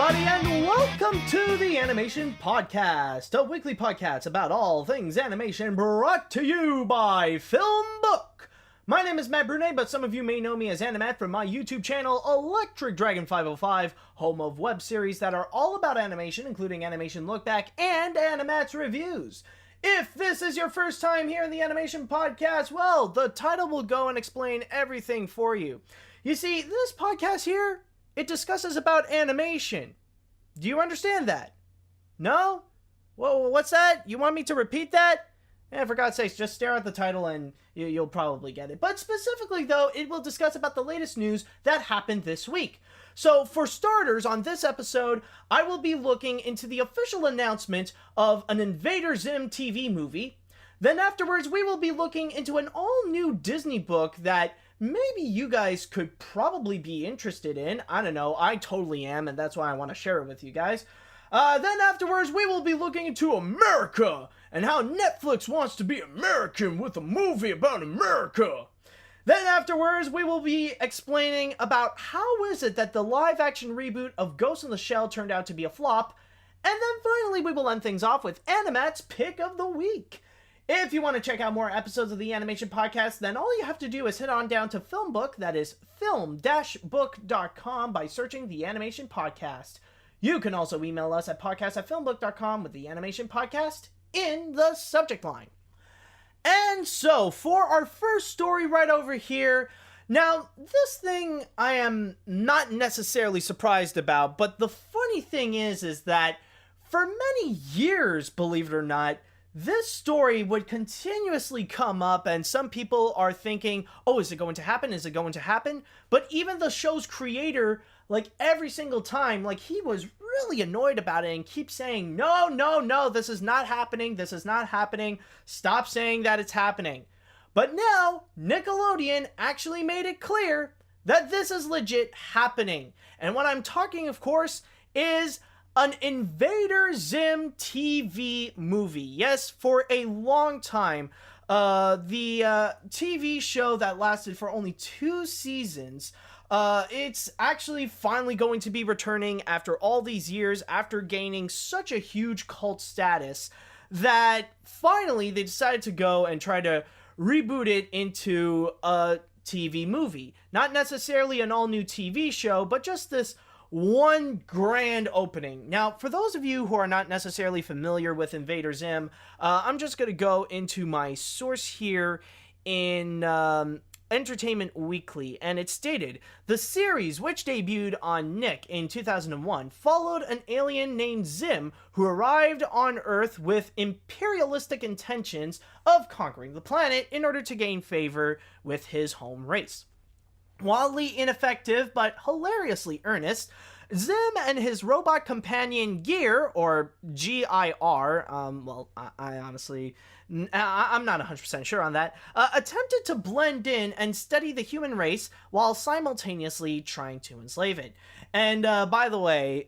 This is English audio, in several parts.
everybody, and welcome to the Animation Podcast, a weekly podcast about all things animation brought to you by FilmBook. My name is Matt Brunet, but some of you may know me as AniMat from my YouTube channel, Electric Dragon 505, home of web series that are all about animation, including Animation Look Back and AniMat's reviews. If this is your first time here in the Animation Podcast, well, the title will go and explain everything for you. You see, this podcast here, it discusses about animation. Do you understand that? No? Whoa, what's that? You want me to repeat that? For God's sakes, just stare at the title and you'll probably get it. But specifically, though, it will discuss about the latest news that happened this week. So, for starters, on this episode, I will be looking into the official announcement of an Invader Zim TV movie. Then afterwards, we will be looking into an all-new Disney book that maybe you guys could probably be interested in. I don't know, I totally am, and that's why I want to share it with you guys. Then afterwards, we will be looking into America, and how Netflix wants to be American with a movie about America. Then afterwards, we will be explaining about how is it that the live-action reboot of Ghost in the Shell turned out to be a flop. And then finally, we will end things off with AniMat's Pick of the Week. If you want to check out more episodes of the Animation Podcast, then all you have to do is head on down to FilmBook, that is film-book.com, by searching the Animation Podcast. You can also email us at podcast@filmbook.com with the Animation Podcast in the subject line. And so, for our first story right over here, now, this thing I am not necessarily surprised about, but the funny thing is that for many years, believe it or not, this story would continuously come up, and some people are thinking, oh, is it going to happen? Is it going to happen? But even the show's creator, like, every single time, like, he was really annoyed about it and keeps saying, no, this is not happening, this is not happening, stop saying that it's happening. But now, Nickelodeon actually made it clear that this is legit happening. And what I'm talking, of course, is an Invader Zim TV movie. Yes, for a long time, the TV show that lasted for only 2 seasons, it's actually finally going to be returning after all these years, after gaining such a huge cult status, that finally they decided to go and try to reboot it into a TV movie. Not necessarily an all-new TV show, but just this one grand opening. Now, for those of you who are not necessarily familiar with Invader Zim, I'm just going to go into my source here in Entertainment Weekly, and it stated, the series, which debuted on Nick in 2001, followed an alien named Zim who arrived on Earth with imperialistic intentions of conquering the planet in order to gain favor with his home race. Wildly ineffective but hilariously earnest, Zim and his robot companion Gear, or G-I-R, I honestly, I'm not 100% sure on that, attempted to blend in and study the human race while simultaneously trying to enslave it. And by the way,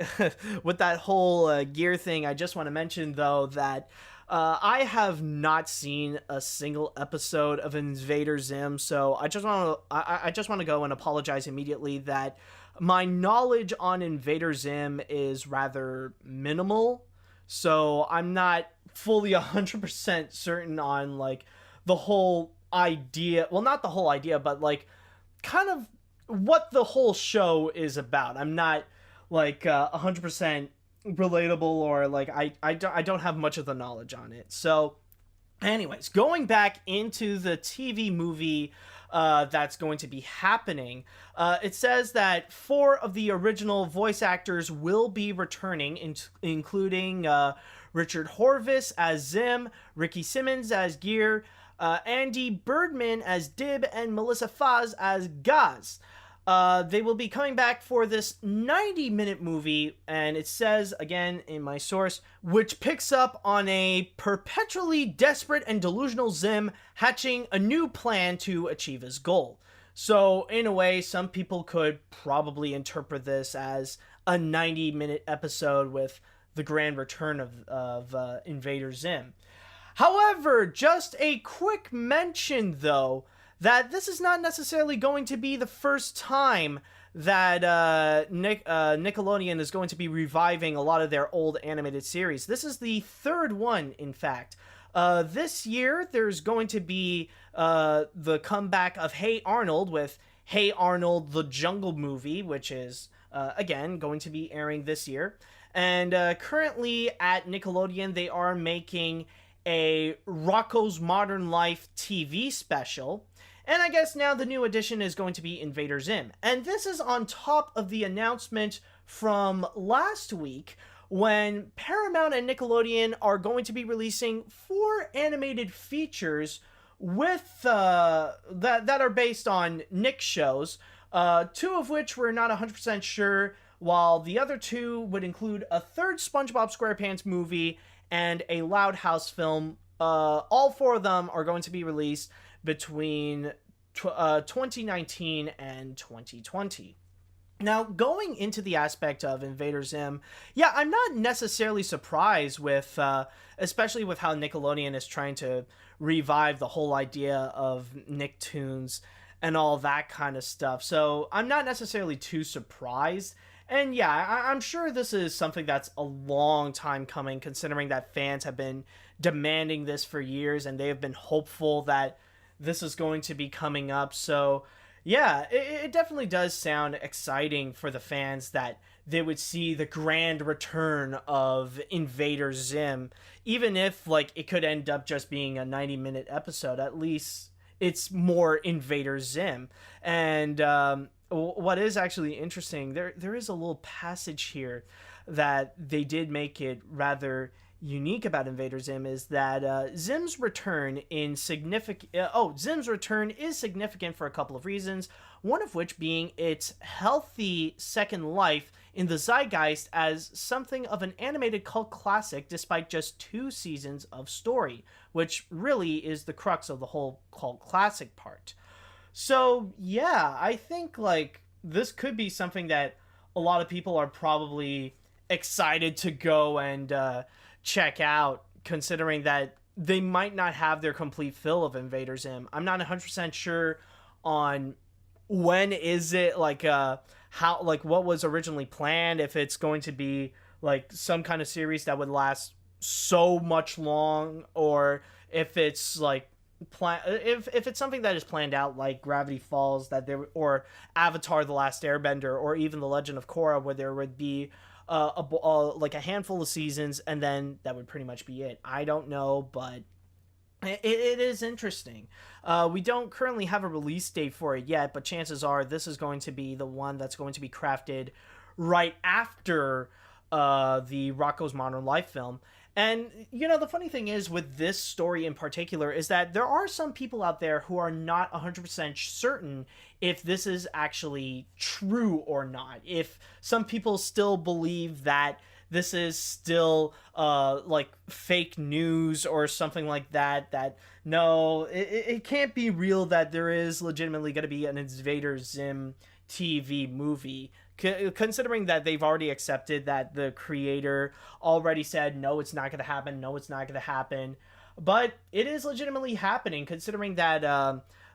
with that whole Gear thing, I just want to mention, though, that I have not seen a single episode of Invader Zim, so I just want to go and apologize immediately that my knowledge on Invader Zim is rather minimal, so I'm not fully 100% certain on, like, the whole idea, well, not the whole idea, but, like, kind of what the whole show is about. I'm not, like, 100% relatable, or like I don't have much of the knowledge on it. So anyways, going back into the TV movie that's going to be happening, it says that 4 of the original voice actors will be returning, including Richard Horvitz as Zim, Ricky Simmons as Gear, Andy Birdman as Dib, and Melissa Faz as Gaz. They will be coming back for this 90-minute movie, and it says, again, in my source, which picks up on a perpetually desperate and delusional Zim hatching a new plan to achieve his goal. So, in a way, some people could probably interpret this as a 90-minute episode with the grand return of Invader Zim. However, just a quick mention, though, that this is not necessarily going to be the first time that Nickelodeon is going to be reviving a lot of their old animated series. This is the third one, in fact. This year, there's going to be the comeback of Hey Arnold with Hey Arnold, the Jungle Movie, which is, again, going to be airing this year. And currently at Nickelodeon, they are making a Rocko's Modern Life TV special. And I guess now the new addition is going to be Invader Zim. And this is on top of the announcement from last week when Paramount and Nickelodeon are going to be releasing 4 animated features with that are based on Nick shows, 2 of which we're not 100% sure, while the other 2 would include a third SpongeBob SquarePants movie and a Loud House film. All 4 of them are going to be released between 2019 and 2020. Now, going into the aspect of Invader Zim, yeah, I'm not necessarily surprised with, especially with how Nickelodeon is trying to revive the whole idea of Nicktoons and all that kind of stuff. So I'm not necessarily too surprised. And yeah, I'm sure this is something that's a long time coming, considering that fans have been demanding this for years and they have been hopeful that this is going to be coming up. So yeah, it definitely does sound exciting for the fans that they would see the grand return of Invader Zim. Even if, like, it could end up just being a 90-minute episode, at least it's more Invader Zim. And what is actually interesting, there is a little passage here that they did make it rather unique about Invader Zim, is that Zim's return is significant for a couple of reasons, one of which being its healthy second life in the zeitgeist as something of an animated cult classic despite just 2 seasons of story, which really is the crux of the whole cult classic part. So yeah, I think like this could be something that a lot of people are probably excited to go and check out, considering that they might not have their complete fill of Invader Zim. I'm not 100% sure on when is it, like how, like what was originally planned, if it's going to be like some kind of series that would last so much long, or if it's like if it's something that is planned out like Gravity Falls, that there, or Avatar: The Last Airbender, or even The Legend of Korra, where there would be like a handful of seasons and then that would pretty much be it. I don't know, but it is interesting. We don't currently have a release date for it yet, but chances are this is going to be the one that's going to be crafted right after the Rocko's Modern Life film. And, you know, the funny thing is with this story in particular is that there are some people out there who are not 100% certain if this is actually true or not. If some people still believe that this is still like fake news or something like that, that no, it can't be real, that there is legitimately going to be an Invader Zim TV movie. Considering that they've already accepted that the creator already said, no, it's not going to happen, no, it's not going to happen. But it is legitimately happening, considering that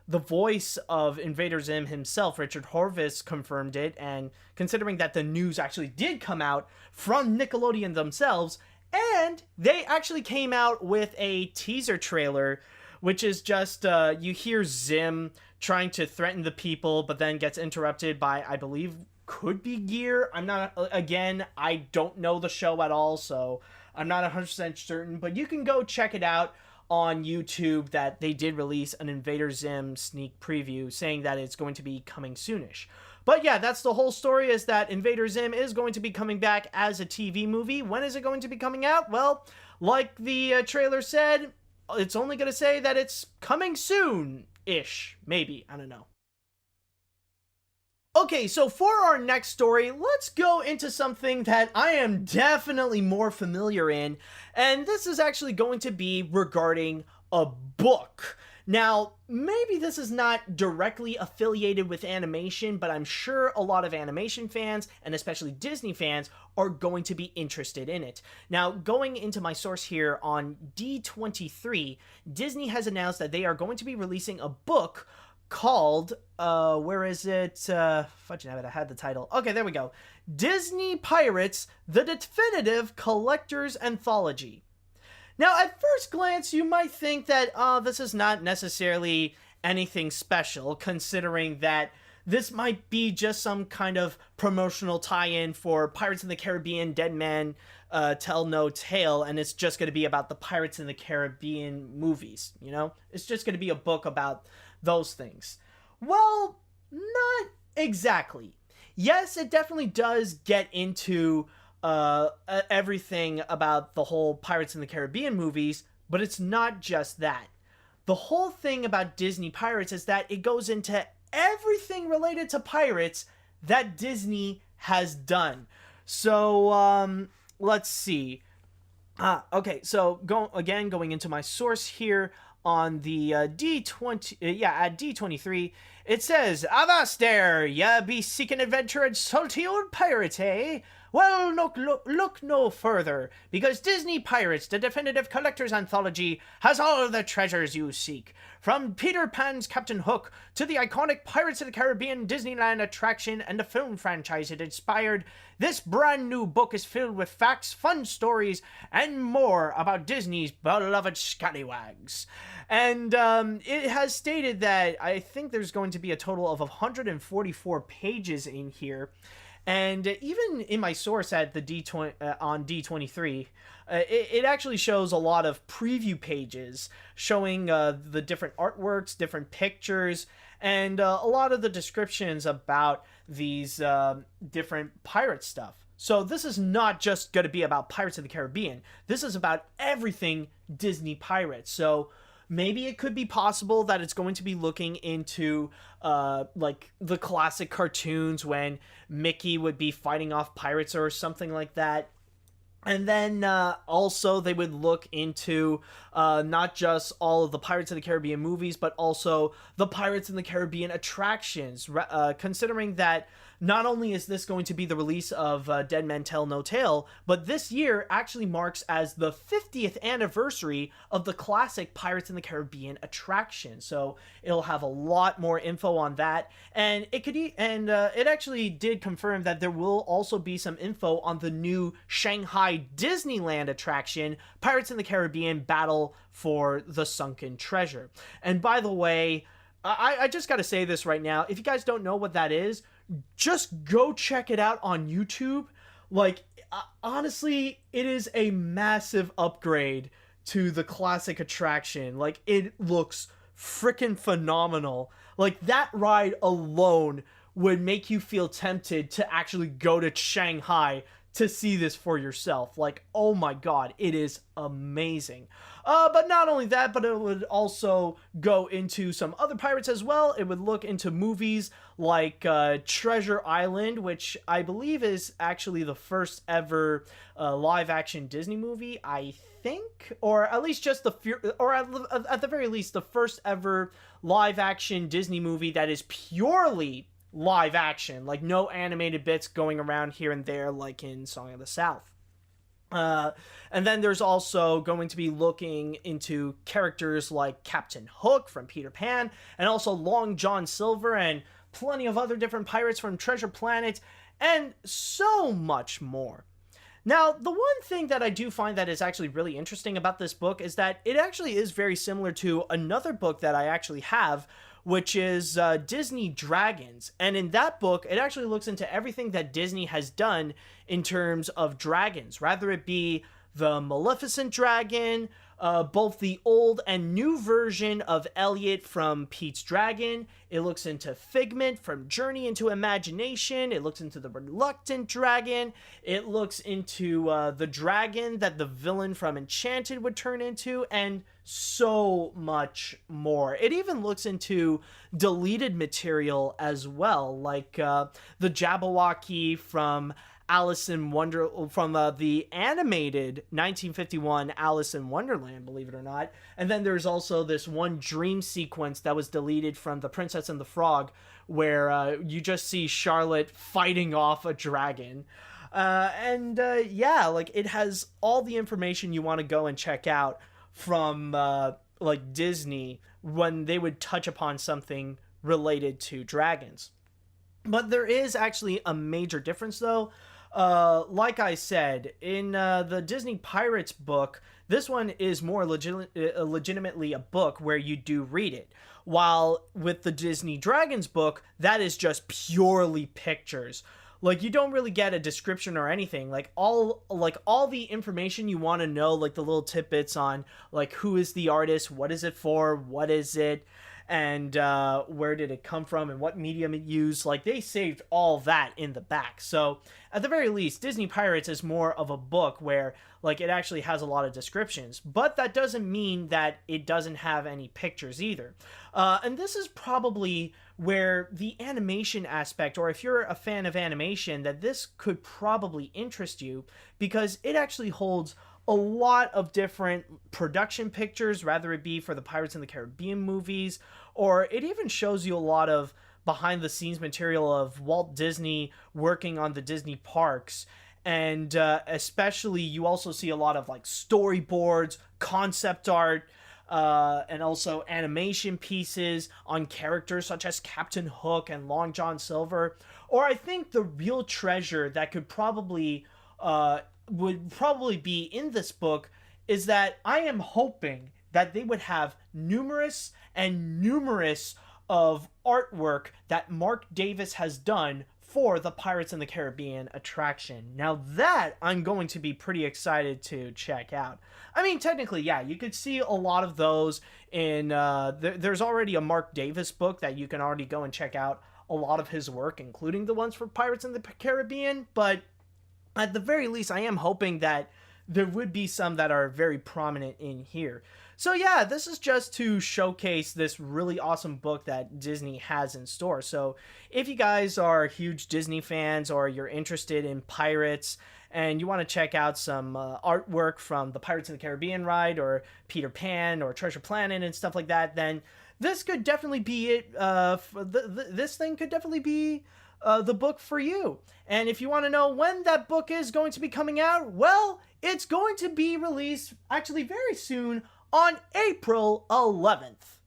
the voice of Invader Zim himself, Richard Horvitz, confirmed it, and considering that the news actually did come out from Nickelodeon themselves, and they actually came out with a teaser trailer, which is just, you hear Zim trying to threaten the people, but then gets interrupted by, I believe, could be Gear. I'm not, again, I don't know the show at all, so I'm not 100% certain, but you can go check it out on YouTube that they did release an Invader Zim sneak preview saying that it's going to be coming soonish. But yeah, that's the whole story, is that Invader Zim is going to be coming back as a TV movie. When is it going to be coming out? Well, like the trailer said, it's only going to say that it's coming soon-ish. Maybe. I don't know. Okay, so for our next story, let's go into something that I am definitely more familiar in, and this is actually going to be regarding a book. Now, maybe this is not directly affiliated with animation, but I'm sure a lot of animation fans, and especially Disney fans, are going to be interested in it. Now, going into my source here on D23, Disney has announced that they are going to be releasing a book called, where is it? Fudge nabbit, I had the title. Okay, there we go. Disney Pirates, The Definitive Collector's Anthology. Now, at first glance, you might think that this is not necessarily anything special, considering that this might be just some kind of promotional tie-in for Pirates in the Caribbean Dead Man Tell No Tale, and it's just going to be about the Pirates in the Caribbean movies, you know? It's just going to be a book about those things. Well, not exactly. Yes, it definitely does get into everything about the whole Pirates in the Caribbean movies, but it's not just that. The whole thing about Disney Pirates is that it goes into everything related to pirates that Disney has done. So, let's see. Okay, so going into my source here on the D20, at D23, it says, "Avast there, ya be seeking adventure and salty old pirate, eh? Well, look no further, because Disney Pirates, the Definitive Collector's Anthology, has all the treasures you seek. From Peter Pan's Captain Hook to the iconic Pirates of the Caribbean Disneyland attraction and the film franchise it inspired, this brand new book is filled with facts, fun stories, and more about Disney's beloved scallywags." And it has stated that I think there's going to be a total of 144 pages in here. And even in my source at the D20 on D23, it actually shows a lot of preview pages showing the different artworks, different pictures, and a lot of the descriptions about these different pirate stuff. So this is not just going to be about Pirates of the Caribbean. This is about everything Disney Pirates. So maybe it could be possible that it's going to be looking into like the classic cartoons when Mickey would be fighting off pirates or something like that. And then also they would look into not just all of the Pirates of the Caribbean movies, but also the Pirates in the Caribbean attractions, considering that not only is this going to be the release of Dead Men Tell No Tale, but this year actually marks as the 50th anniversary of the classic Pirates in the Caribbean attraction. So it'll have a lot more info on that, and it actually did confirm that there will also be some info on the new Shanghai Disneyland attraction, Pirates in the Caribbean Battle for the Sunken Treasure. And by the way, I just got to say this right now. If you guys don't know what that is, just go check it out on YouTube. Like, honestly, it is a massive upgrade to the classic attraction. Like, it looks freaking phenomenal. Like, that ride alone would make you feel tempted to actually go to Shanghai to see this for yourself. Like, oh my god, it is amazing. But not only that, but it would also go into some other pirates as well. It would look into movies like Treasure Island, which I believe is actually the first ever live-action Disney movie, I think, or at least just at the very least, the first ever live-action Disney movie that is purely live action, like no animated bits going around here and there like in Song of the South. And then there's also going to be looking into characters like Captain Hook from Peter Pan, and also Long John Silver, and plenty of other different pirates from Treasure Planet, and so much more. Now, the one thing that I do find that is actually really interesting about this book is that it actually is very similar to another book that I actually have, which is Disney Dragons. And in that book, it actually looks into everything that Disney has done in terms of dragons, rather it be the Maleficent dragon, both the old and new version of Elliot from Pete's Dragon. It looks into Figment from Journey into Imagination. It looks into the Reluctant Dragon. It looks into the dragon that the villain from Enchanted would turn into, and so much more. It even looks into deleted material as well, like the Jabberwocky from Alice in Wonder, from the animated 1951 Alice in Wonderland, believe it or not. And then there's also this one dream sequence that was deleted from The Princess and the Frog, where you just see Charlotte fighting off a dragon. Yeah, like, it has all the information you want to go and check out from like Disney when they would touch upon something related to dragons. But there is actually a major difference, though. Like I said, in the Disney Pirates book, this one is more legitimately a book where you do read it. While with the Disney Dragons book, that is just purely pictures. Like, you don't really get a description or anything. Like all the information you want to know, like the little tidbits on like who is the artist, what is it for, what is it, and where did it come from and what medium it used. Like, they saved all that in the back. So at the very least, Disney Pirates is more of a book where like it actually has a lot of descriptions, but that doesn't mean that it doesn't have any pictures either. And this is probably where the animation aspect, or if you're a fan of animation, that this could probably interest you, because it actually holds a lot of different production pictures, rather it be for the Pirates in the Caribbean movies, or it even shows you a lot of behind the scenes material of Walt Disney working on the Disney parks. And especially you also see a lot of like storyboards, concept art, and also animation pieces on characters such as Captain Hook and Long John Silver. Or I think the real treasure that could probably would probably be in this book is that I am hoping that they would have numerous of artwork that Mark Davis has done for the Pirates in the Caribbean attraction. Now that I'm going to be pretty excited to check out. I mean, technically, yeah, you could see a lot of those in, there's already a Mark Davis book that you can already go and check out a lot of his work, including the ones for Pirates in the Caribbean, but at the very least, I am hoping that there would be some that are very prominent in here. So yeah, this is just to showcase this really awesome book that Disney has in store. So if you guys are huge Disney fans, or you're interested in pirates and you want to check out some artwork from the Pirates in the Caribbean ride, or Peter Pan, or Treasure Planet and stuff like that, then this could definitely be it. This thing could definitely be the book for you. And if you want to know when that book is going to be coming out, well, it's going to be released actually very soon on April 11th.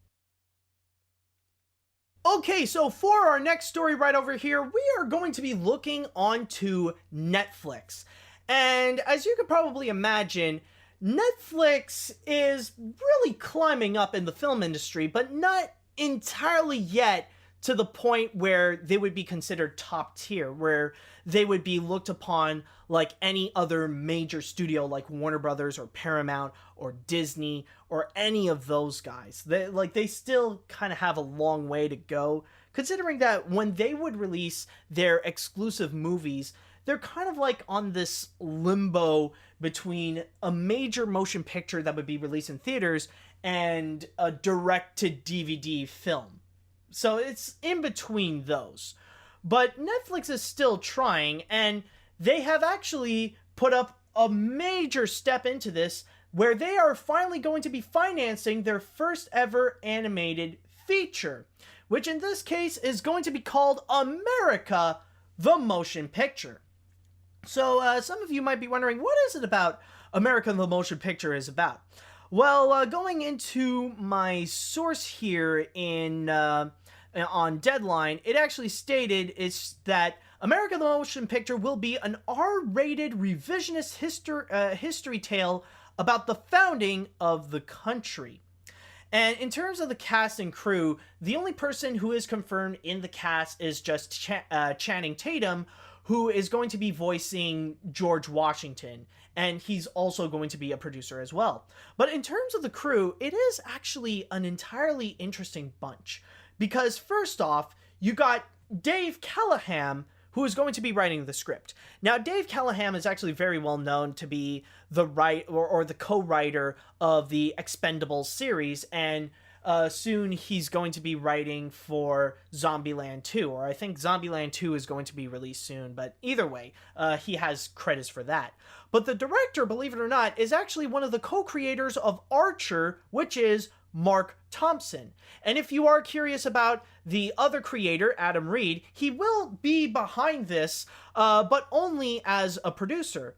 Okay, so for our next story right over here, we are going to be looking onto Netflix. And as you could probably imagine, Netflix is really climbing up in the film industry, but not entirely yet to the point where they would be considered top tier, where they would be looked upon like any other major studio like Warner Brothers or Paramount or Disney or any of those guys. They still kind of have a long way to go, considering that when they would release their exclusive movies, they're kind of like on this limbo between a major motion picture that would be released in theaters and a direct-to-DVD film. So it's in between those. But Netflix is still trying, and they have actually put up a major step into this, where they are finally going to be financing their first ever animated feature, which in this case is going to be called America the Motion Picture. So some of you might be wondering, what is it about America the Motion Picture is about? Well, going into my source here on Deadline, it actually stated that America the Motion Picture will be an R-rated revisionist history tale about the founding of the country. And in terms of the cast and crew, the only person who is confirmed in the cast is just Channing Tatum, who is going to be voicing George Washington, and he's also going to be a producer as well. But in terms of the crew, it is actually an entirely interesting bunch, because first off, you got Dave Callaham, who is going to be writing the script. Now, Dave Callaham is actually very well known to be the the co-writer of the Expendables series, and soon he's going to be writing for Zombieland 2, or I think Zombieland 2 is going to be released soon, but either way, he has credits for that. But the director, believe it or not, is actually one of the co-creators of Archer, which is Mark Thompson. And if you are curious about the other creator, Adam Reed, he will be behind this, but only as a producer.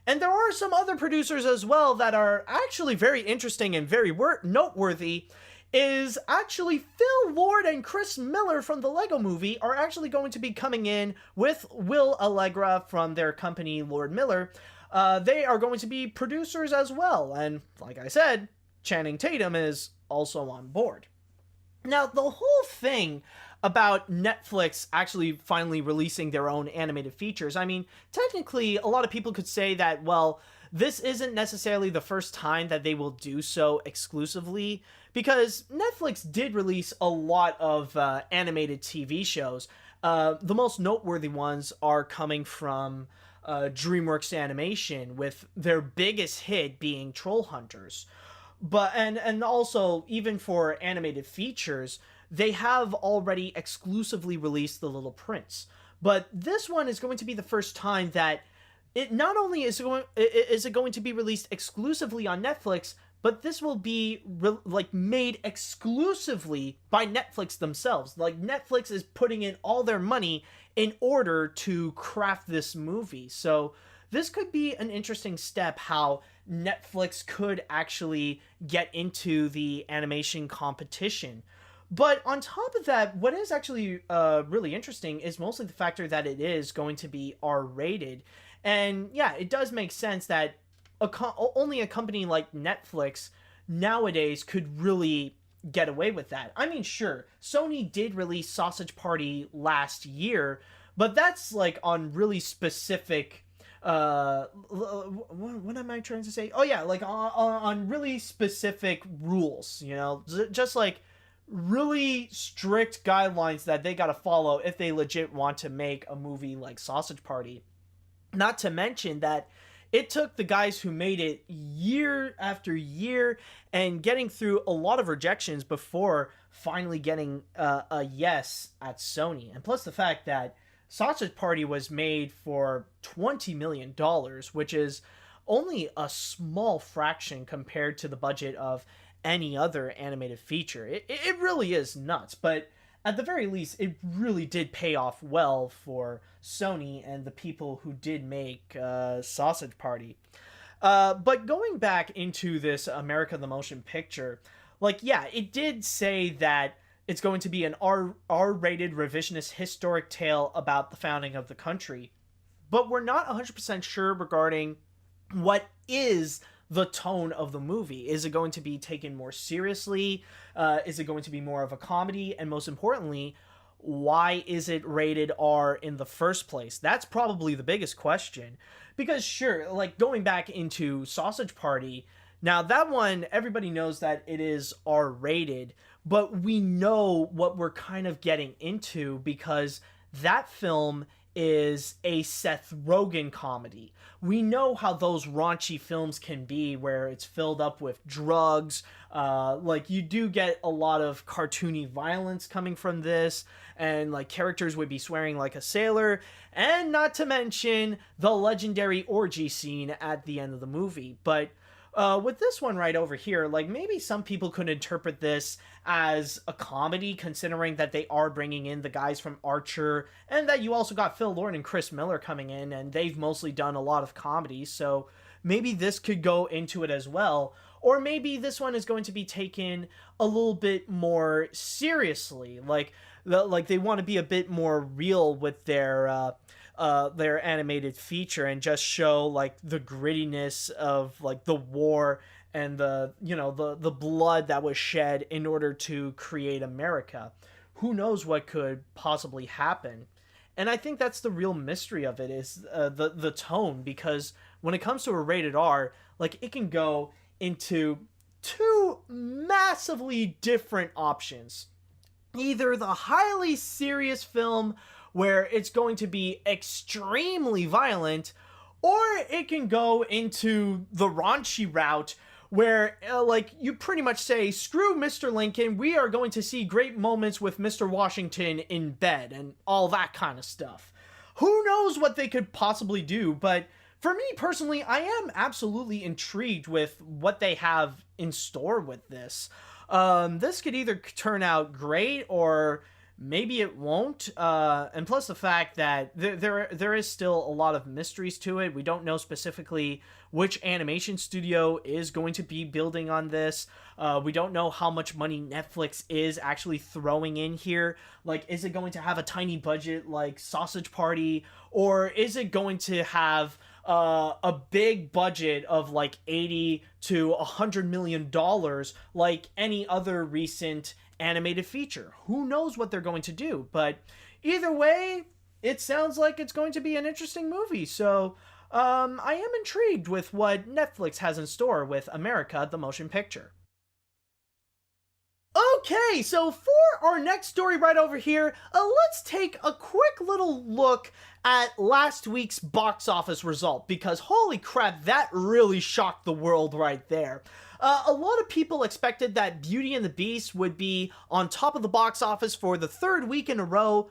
And there are some other producers as well that are actually very interesting and very noteworthy. is actually Phil Lord and Chris Miller from the Lego Movie are actually going to be coming in with Will Allegra from their company Lord Miller. They are going to be producers as well, and like I said, Channing Tatum is also on board. Now, the whole thing about Netflix actually finally releasing their own animated features, I mean, technically, a lot of people could say that, well, this isn't necessarily the first time that they will do so exclusively, because Netflix did release a lot of animated TV shows. The most noteworthy ones are coming from DreamWorks Animation, with their biggest hit being Troll Hunters. But and also, even for animated features, they have already exclusively released The Little Prince. But this one is going to be the first time that it not only is it going to be released exclusively on Netflix, but this will be made exclusively by Netflix themselves. Like, Netflix is putting in all their money in order to craft this movie. So this could be an interesting step, how Netflix could actually get into the animation competition. But on top of that, what is actually really interesting is mostly the factor that it is going to be R-rated. And yeah, it does make sense that only a company like Netflix nowadays could really get away with that. I mean, sure, Sony did release Sausage Party last year, but that's like on really specific what am I trying to say? Oh yeah, like on really specific rules, you know, just like really strict guidelines that they got to follow if they legit want to make a movie like Sausage Party. Not to mention that it took the guys who made it year after year and getting through a lot of rejections before finally getting a yes at Sony. And plus the fact that Sausage Party was made for $20 million, which is only a small fraction compared to the budget of any other animated feature. It really is nuts, but at the very least, it really did pay off well for Sony and the people who did make Sausage Party. But going back into this America the Motion Picture, like, yeah, it did say that it's going to be an R-rated revisionist historic tale about the founding of the country. But we're not 100% sure regarding what is the tone of the movie. Is it going to be taken more seriously? Is it going to be more of a comedy? And most importantly, why is it rated R in the first place? That's probably the biggest question. Because sure, like going back into Sausage Party, now that one, everybody knows that it is R-rated, but we know what we're kind of getting into because that film is a Seth Rogen comedy. We know how those raunchy films can be, where it's filled up with drugs. Like, you do get a lot of cartoony violence coming from this, and like characters would be swearing like a sailor, and not to mention the legendary orgy scene at the end of the movie. But with this one right over here, like, maybe some people could interpret this as a comedy, considering that they are bringing in the guys from Archer, and that you also got Phil Lord and Chris Miller coming in, and they've mostly done a lot of comedy, so maybe this could go into it as well. Or maybe this one is going to be taken a little bit more seriously, like they want to be a bit more real with their animated feature and just show like the grittiness of like the war and the blood that was shed in order to create America. Who knows what could possibly happen? And I think that's the real mystery of it, is the tone, because when it comes to a rated R, like, it can go into two massively different options. Either the highly serious film where it's going to be extremely violent, or it can go into the raunchy route where like you pretty much say, screw Mr. Lincoln, we are going to see great moments with Mr. Washington in bed and all that kind of stuff. Who knows what they could possibly do, but for me personally, I am absolutely intrigued with what they have in store with this. This could either turn out great or maybe it won't. And plus the fact that there is still a lot of mysteries to it. We don't know specifically which animation studio is going to be building on this. We don't know how much money Netflix is actually throwing in here. Like, is it going to have a tiny budget like Sausage Party, or is it going to have a big budget of like $80 to $100 million like any other recent animated feature? Who knows what they're going to do? But either way, it sounds like it's going to be an interesting movie. So I am intrigued with what Netflix has in store with America, the Motion Picture. Okay, so for our next story right over here, let's take a quick little look at last week's box office result, because holy crap, that really shocked the world right there. A lot of people expected that Beauty and the Beast would be on top of the box office for the third week in a row,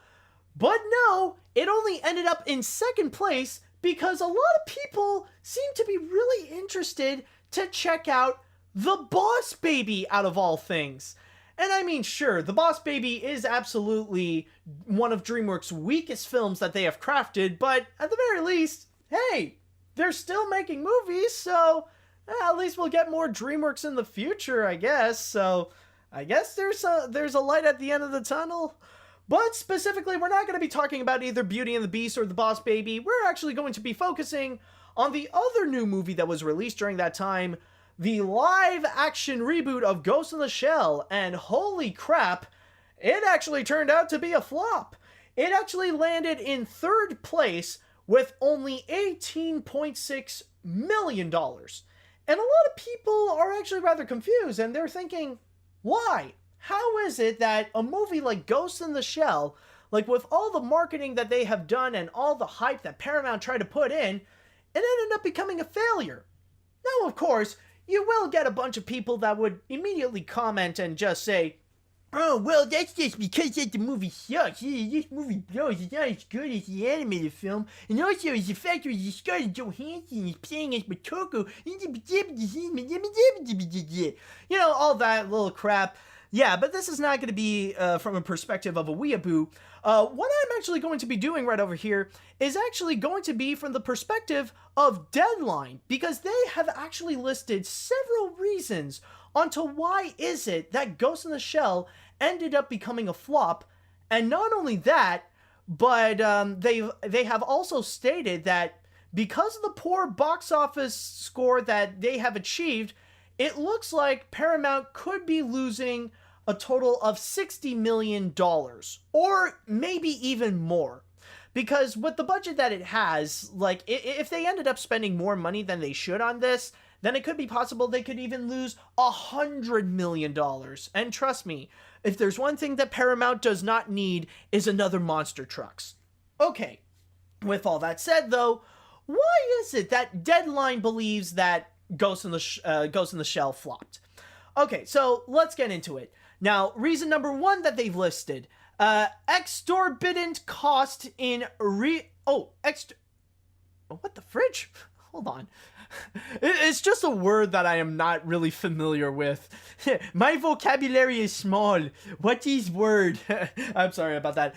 but no, it only ended up in second place because a lot of people seem to be really interested to check out The Boss Baby out of all things. And I mean, sure, The Boss Baby is absolutely one of DreamWorks' weakest films that they have crafted, but at the very least, hey, they're still making movies, so at least we'll get more DreamWorks in the future, I guess. So I guess there's a light at the end of the tunnel. But specifically, we're not going to be talking about either Beauty and the Beast or The Boss Baby. We're actually going to be focusing on the other new movie that was released during that time, the live-action reboot of Ghost in the Shell, and holy crap, it actually turned out to be a flop. It actually landed in third place with only $18.6 million. And a lot of people are actually rather confused, and they're thinking, why? How is it that a movie like Ghost in the Shell, like with all the marketing that they have done and all the hype that Paramount tried to put in, it ended up becoming a failure? Now, of course, you will get a bunch of people that would immediately comment and just say, oh, well, that's just because the movie sucks. This movie blows. It's not as good as the animated film. And also, it's the fact that Scarlett Johansson is playing as Motoko. You know, all that little crap. Yeah, but this is not going to be from a perspective of a weeaboo. What I'm actually going to be doing right over here is actually going to be from the perspective of Deadline, because they have actually listed several reasons onto why is it that Ghost in the Shell ended up becoming a flop. And not only that, but they have also stated that because of the poor box office score that they have achieved, it looks like Paramount could be losing a total of $60 million, or maybe even more. Because with the budget that it has, like, if they ended up spending more money than they should on this, then it could be possible they could even lose $100 million. And trust me, if there's one thing that Paramount does not need, is another Monster Trucks. Okay, with all that said though, why is it that Deadline believes that Ghost in the Shell flopped? Okay, so let's get into it. Now, reason number one that they've listed, exorbitant cost in what the fridge? Hold on. It's just a word that I am not really familiar with. My vocabulary is small. What is word? I'm sorry about that.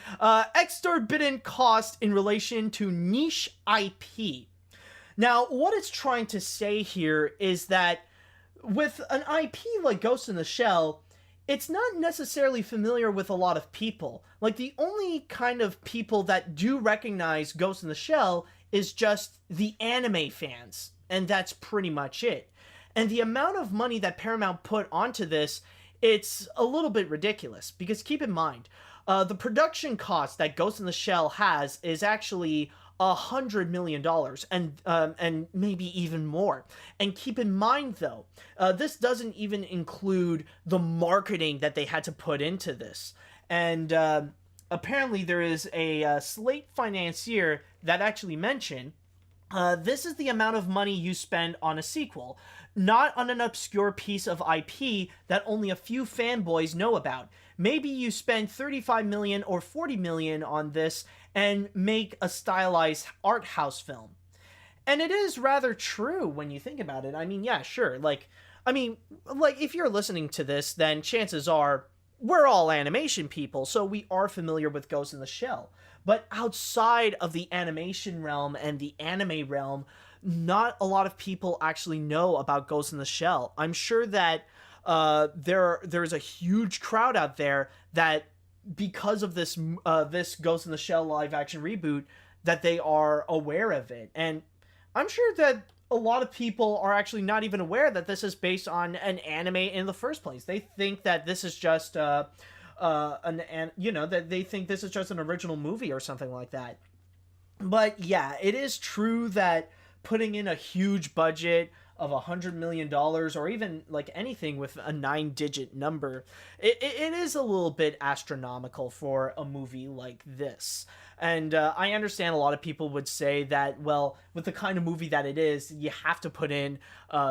Exorbitant cost in relation to niche IP. Now, what it's trying to say here is that with an IP like Ghost in the Shell, it's not necessarily familiar with a lot of people. Like, the only kind of people that do recognize Ghost in the Shell is just the anime fans. And that's pretty much it. And the amount of money that Paramount put onto this, it's a little bit ridiculous. Because keep in mind, the production cost that Ghost in the Shell has is actually $100 million, and maybe even more. And keep in mind though, this doesn't even include the marketing that they had to put into this. And apparently there is a Slate financier that actually mentioned, this is the amount of money you spend on a sequel, not on an obscure piece of IP that only a few fanboys know about. Maybe you spend $35 million or $40 million on this and make a stylized art house film. And it is rather true when you think about it. I mean, yeah, sure. Like, if you're listening to this, then chances are we're all animation people, so we are familiar with Ghost in the Shell. But outside of the animation realm and the anime realm, not a lot of people actually know about Ghost in the Shell. I'm sure that there's a huge crowd out there that, because of this Ghost in the Shell live action reboot, that they are aware of it. And I'm sure that a lot of people are actually not even aware that this is based on an anime in the first place. They think that this is just that they think this is just an original movie or something like that. But yeah, it is true that putting in a huge budget of $100 million, or even like anything with a 9-digit number, it is a little bit astronomical for a movie like this. And I understand a lot of people would say that, well, with the kind of movie that it is, you have to put in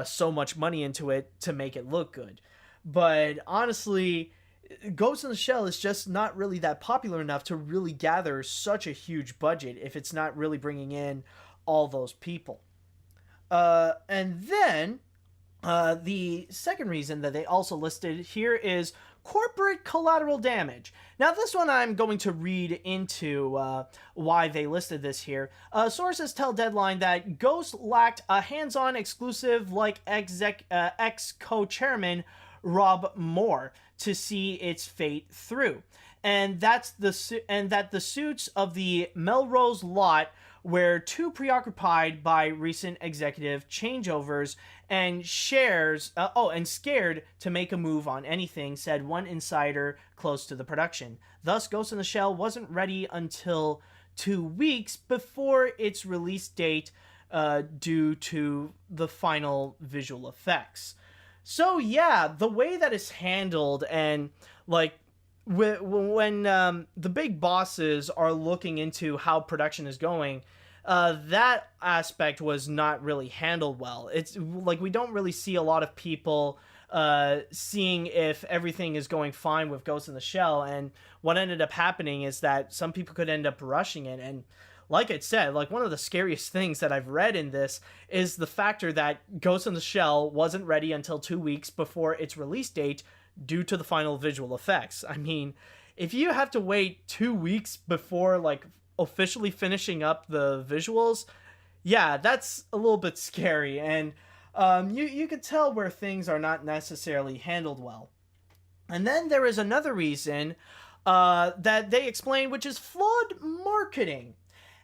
so much money into it to make it look good. But honestly, Ghost in the Shell is just not really that popular enough to really gather such a huge budget if it's not really bringing in all those people. And then the second reason that they also listed here is corporate collateral damage. Now, this one I'm going to read into why they listed this here. Sources tell Deadline that Ghost lacked a hands-on exclusive like ex-co-chairman Rob Moore to see its fate through, and that the suits of the Melrose lot were too preoccupied by recent executive changeovers and scared to make a move on anything, said one insider close to the production. Thus, Ghost in the Shell wasn't ready until 2 weeks before its release date due to the final visual effects. So yeah, the way that it's handled, and like when the big bosses are looking into how production is going, that aspect was not really handled well. It's like we don't really see a lot of people seeing if everything is going fine with Ghost in the Shell, and what ended up happening is that some people could end up rushing it. And like I said, like one of the scariest things that I've read in this is the factor that Ghost in the Shell wasn't ready until 2 weeks before its release date due to the final visual effects. I mean, if you have to wait 2 weeks before like officially finishing up the visuals, yeah, that's a little bit scary. And you could tell where things are not necessarily handled well. And then there is another reason that they explain, which is flawed marketing.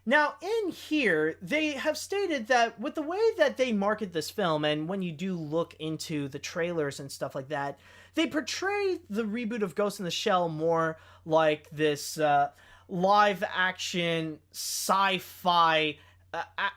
Now, in here, they have stated that with the way that they market this film, and when you do look into the trailers and stuff like that, they portray the reboot of Ghost in the Shell more like this live-action sci-fi,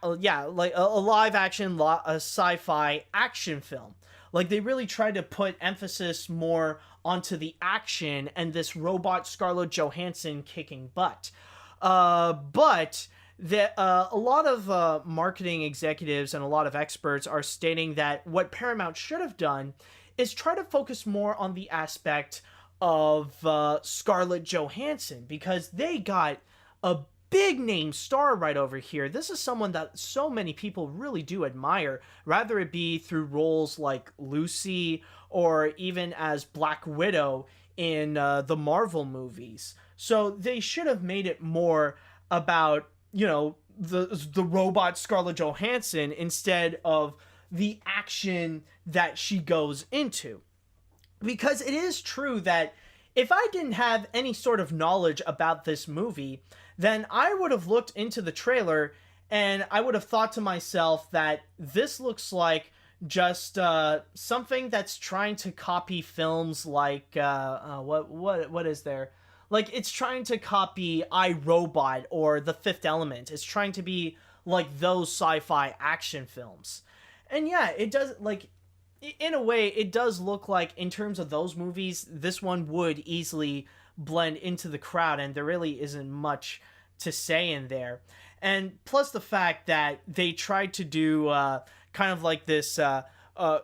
like a live-action sci-fi action film. Like, they really tried to put emphasis more onto the action and this robot Scarlett Johansson kicking butt. But a lot of marketing executives and a lot of experts are stating that what Paramount should have done is try to focus more on the aspect of Scarlett Johansson, because they got a big name star right over here. This is someone that so many people really do admire, rather it be through roles like Lucy or even as Black Widow in the Marvel movies. So they should have made it more about, you know, the robot Scarlett Johansson instead of the action that she goes into. Because it is true that if I didn't have any sort of knowledge about this movie, then I would have looked into the trailer and I would have thought to myself that this looks like just something that's trying to copy films like what is there? Like, it's trying to copy iRobot or The Fifth Element. It's trying to be like those sci-fi action films. And yeah, it does, like, in a way, it does look like, in terms of those movies, this one would easily blend into the crowd, and there really isn't much to say in there. And plus the fact that they tried to do kind of like this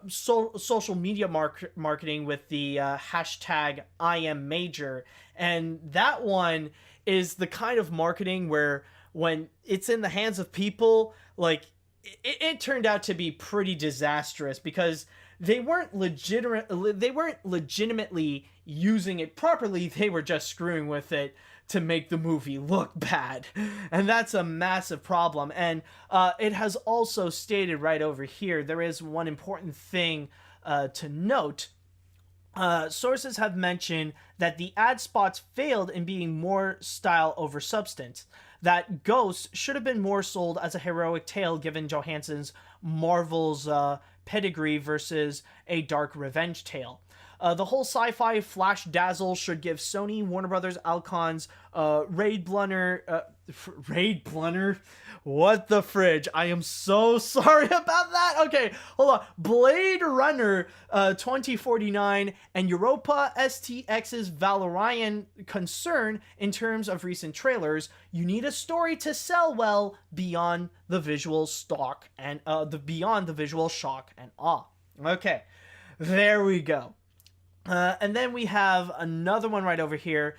social media marketing with the hashtag I am major, and that one is the kind of marketing where when it's in the hands of people, like it turned out to be pretty disastrous, because they weren't legitimately using it properly. They were just screwing with it to make the movie look bad, and that's a massive problem. And it has also stated right over here, there is one important thing to note. Sources have mentioned that the ad spots failed in being more style over substance, that Ghost should have been more sold as a heroic tale given Johansson's Marvel's pedigree versus a dark revenge tale. The whole sci-fi flash dazzle should give Sony, Warner Brothers, Alcon's Raid Blunner. What the fridge? I am so sorry about that. Okay, hold on. Blade Runner 2049 and Europa STX's Valerian concern in terms of recent trailers. You need a story to sell well beyond the visual shock and awe. Okay, there we go. And then we have another one right over here,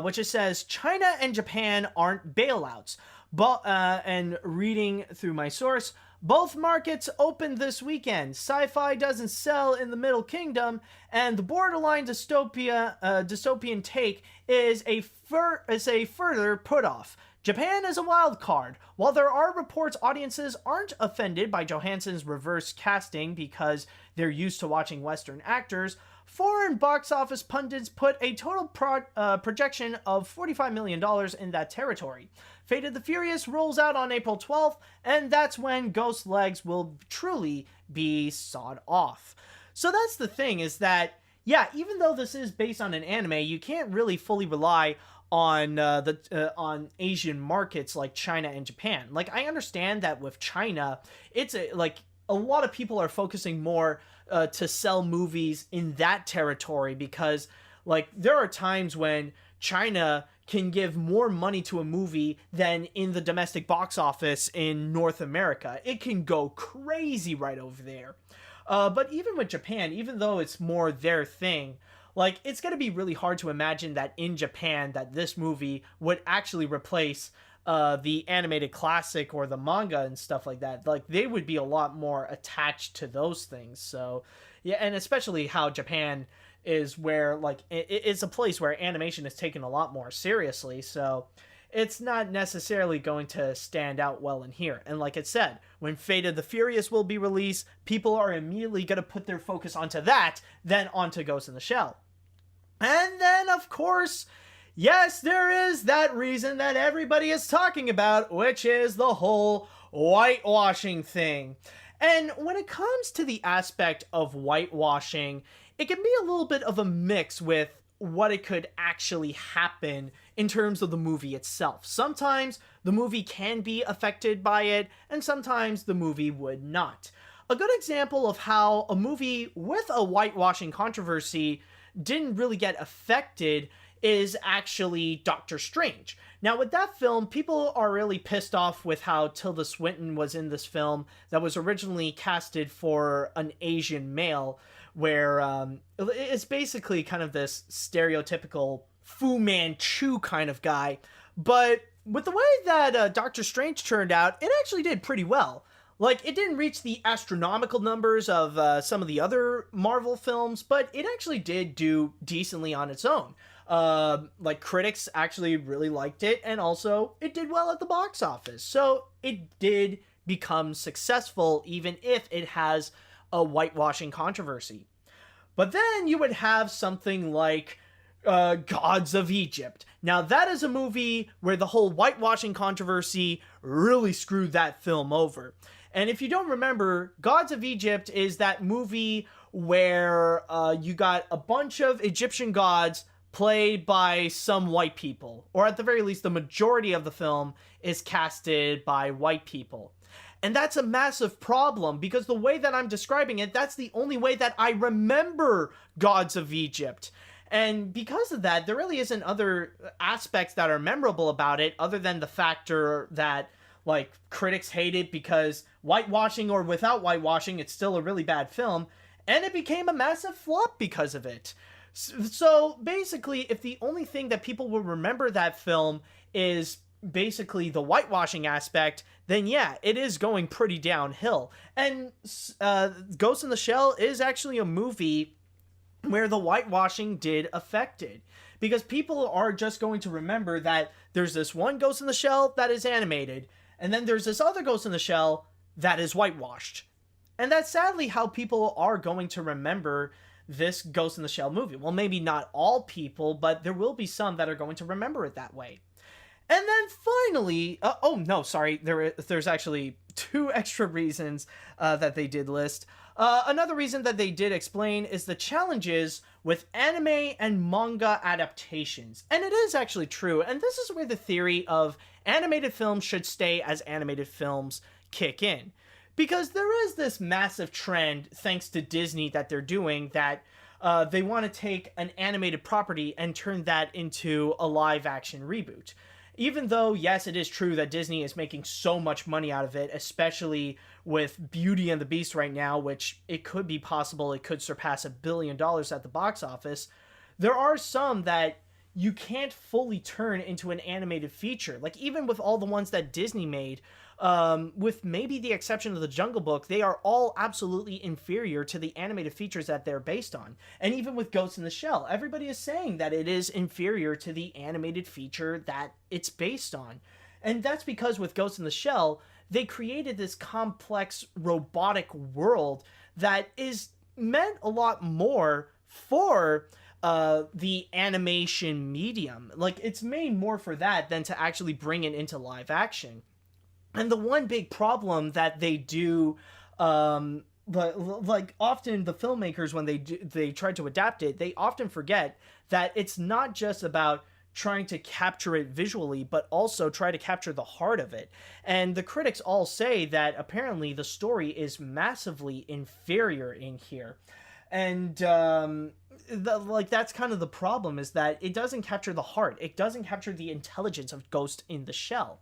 which it says, China and Japan aren't bailouts. But, and reading through my source, both markets opened this weekend. Sci-fi doesn't sell in the Middle Kingdom, and the borderline dystopian take is a further put-off. Japan is a wild card. While there are reports audiences aren't offended by Johansson's reverse casting because they're used to watching Western actors, foreign box office pundits put a total projection of $45 million in that territory. Fate of the Furious rolls out on April 12th, and that's when Ghost legs will truly be sawed off. So that's the thing, is that, yeah, even though this is based on an anime, you can't really fully rely on on Asian markets like China and Japan. Like, I understand that with China, it's a lot of people are focusing more to sell movies in that territory, because like there are times when China can give more money to a movie than in the domestic box office in North America. It can go crazy right over there. But even with Japan, even though it's more their thing, like, it's going to be really hard to imagine that in Japan that this movie would actually replace the animated classic or the manga and stuff like that. Like, they would be a lot more attached to those things. So, yeah, and especially how Japan is where, like, it's a place where animation is taken a lot more seriously. So, it's not necessarily going to stand out well in here. And like it said, when Fate of the Furious will be released, people are immediately going to put their focus onto that, then onto Ghost in the Shell. And then, of course, yes, there is that reason that everybody is talking about, which is the whole whitewashing thing. And when it comes to the aspect of whitewashing, it can be a little bit of a mix with what it could actually happen in terms of the movie itself. Sometimes the movie can be affected by it, and sometimes the movie would not. A good example of how a movie with a whitewashing controversy didn't really get affected is actually Doctor Strange. Now, with that film, people are really pissed off with how Tilda Swinton was in this film that was originally casted for an Asian male, where it's basically kind of this stereotypical Fu Manchu kind of guy. But with the way that Doctor Strange turned out, it actually did pretty well. Like, it didn't reach the astronomical numbers of some of the other Marvel films, but it actually did do decently on its own. Like, critics actually really liked it, and also it did well at the box office. So it did become successful, even if it has a whitewashing controversy. But then you would have something like Gods of Egypt. Now, that is a movie where the whole whitewashing controversy really screwed that film over. And if you don't remember, Gods of Egypt is that movie where you got a bunch of Egyptian gods played by some white people. Or at the very least, the majority of the film is casted by white people. And that's a massive problem, because the way that I'm describing it, that's the only way that I remember Gods of Egypt. And because of that, there really isn't other aspects that are memorable about it, other than the factor that, like, critics hate it because whitewashing or without whitewashing, it's still a really bad film, and it became a massive flop because of it. So basically, if the only thing that people will remember that film is basically the whitewashing aspect, then yeah, it is going pretty downhill. And Ghost in the Shell is actually a movie where the whitewashing did affect it. Because people are just going to remember that there's this one Ghost in the Shell that is animated, and then there's this other Ghost in the Shell that is whitewashed. And that's sadly how people are going to remember this Ghost in the Shell movie. Well, maybe not all people, but there will be some that are going to remember it that way. And then finally, there's actually 2 extra reasons that they did list. Another reason that they did explain is the challenges with anime and manga adaptations. And it is actually true, and this is where the theory of animated films should stay as animated films kick in. Because there is this massive trend, thanks to Disney, that they're doing, that they want to take an animated property and turn that into a live-action reboot. Even though, yes, it is true that Disney is making so much money out of it, especially with Beauty and the Beast right now, which it could be possible it could surpass $1 billion at the box office, there are some that you can't fully turn into an animated feature. Like, even with all the ones that Disney made, with maybe the exception of the Jungle Book, they are all absolutely inferior to the animated features that they're based on. And even with Ghost in the Shell, everybody is saying that it is inferior to the animated feature that it's based on. And that's because with Ghost in the Shell, they created this complex robotic world that is meant a lot more for the animation medium. Like, it's made more for that than to actually bring it into live action. And the one big problem that they do, but like often the filmmakers, when they try to adapt it, they often forget that it's not just about trying to capture it visually, but also try to capture the heart of it. And the critics all say that apparently the story is massively inferior in here. And that's kind of the problem, is that it doesn't capture the heart. It doesn't capture the intelligence of Ghost in the Shell.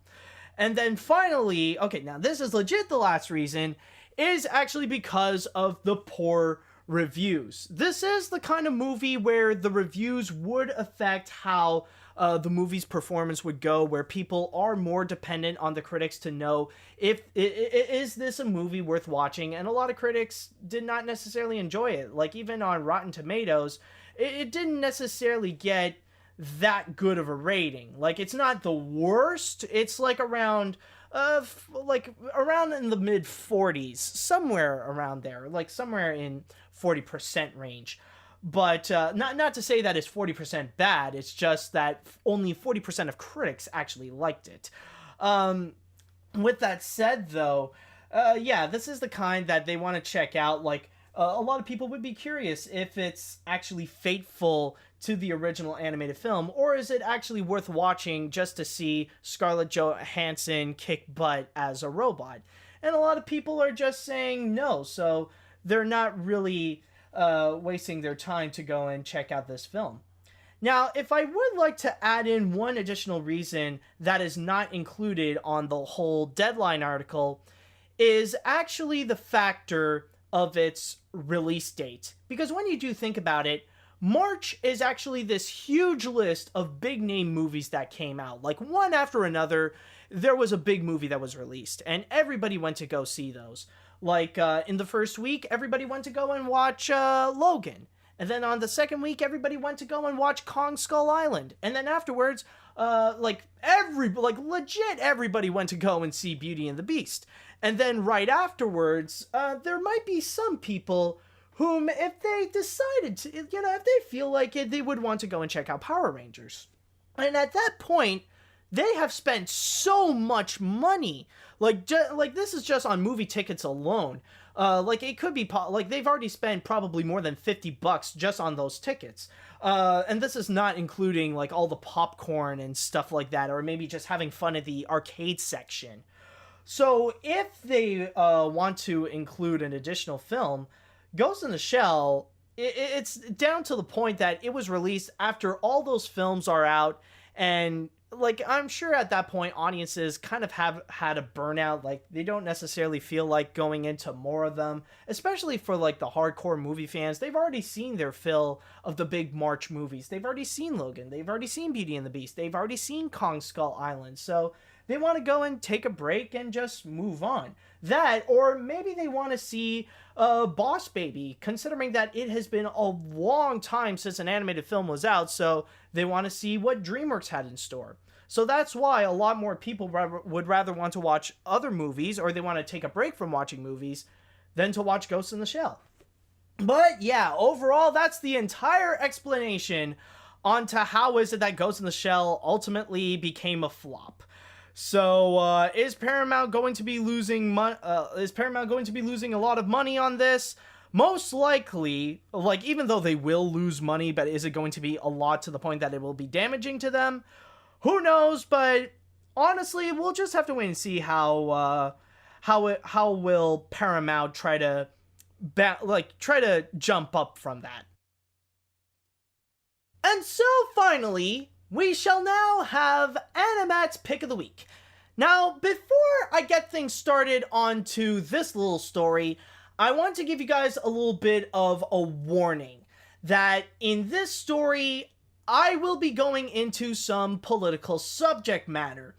And then finally, okay, now this is legit the last reason, is actually because of the poor reviews. This is the kind of movie where the reviews would affect how the movie's performance would go, where people are more dependent on the critics to know if is this a movie worth watching. And a lot of critics did not necessarily enjoy it. Like, even on Rotten Tomatoes, it didn't necessarily get that good of a rating. Like, it's not the worst. It's like around around in the mid 40s, somewhere around there, like somewhere in 40% range. But not to say that it's 40% bad. It's just that only 40% of critics actually liked it. With that said, though, yeah, this is the kind that they want to check out. Like, a lot of people would be curious if it's actually faithful to the original animated film, or is it actually worth watching just to see Scarlett Johansson kick butt as a robot? And a lot of people are just saying no, so they're not really wasting their time to go and check out this film. Now, if I would like to add in one additional reason that is not included on the whole Deadline article, is actually the factor of its release date. Because when you do think about it, March is actually this huge list of big name movies that came out. Like, one after another, there was a big movie that was released, and everybody went to go see those. Like, in the first week, everybody went to go and watch Logan. And then on the second week, everybody went to go and watch Kong Skull Island. And then afterwards, legit everybody went to go and see Beauty and the Beast. And then right afterwards, there might be some people whom, if they decided to, if they feel like it, they would want to go and check out Power Rangers. And at that point, they have spent so much money. Like this is just on movie tickets alone. It could be, they've already spent probably more than $50 just on those tickets. And this is not including, like, all the popcorn and stuff like that, or maybe just having fun at the arcade section. So if they want to include an additional film, Ghost in the Shell, it's down to the point that it was released after all those films are out, and like, I'm sure at that point audiences kind of have had a burnout. Like, they don't necessarily feel like going into more of them, especially for like the hardcore movie fans. They've already seen their fill of the big March movies. They've already seen Logan, they've already seen Beauty and the Beast, they've already seen Kong Skull Island, so they want to go and take a break and just move on. That, or maybe they want to see Boss Baby, considering that it has been a long time since an animated film was out, so they want to see what DreamWorks had in store. So that's why a lot more people would rather want to watch other movies, or they want to take a break from watching movies, than to watch Ghost in the Shell. But yeah, overall, that's the entire explanation onto how is it that Ghost in the Shell ultimately became a flop. So, is Paramount going to be losing is Paramount going to be losing a lot of money on this? Most likely, like, even though they will lose money, but is it going to be a lot to the point that it will be damaging to them? Who knows, but honestly, we'll just have to wait and see how will Paramount try to jump up from that. And so finally, we shall now have AniMat's Pick of the Week. Now, before I get things started onto this little story, I want to give you guys a little bit of a warning that in this story, I will be going into some political subject matter.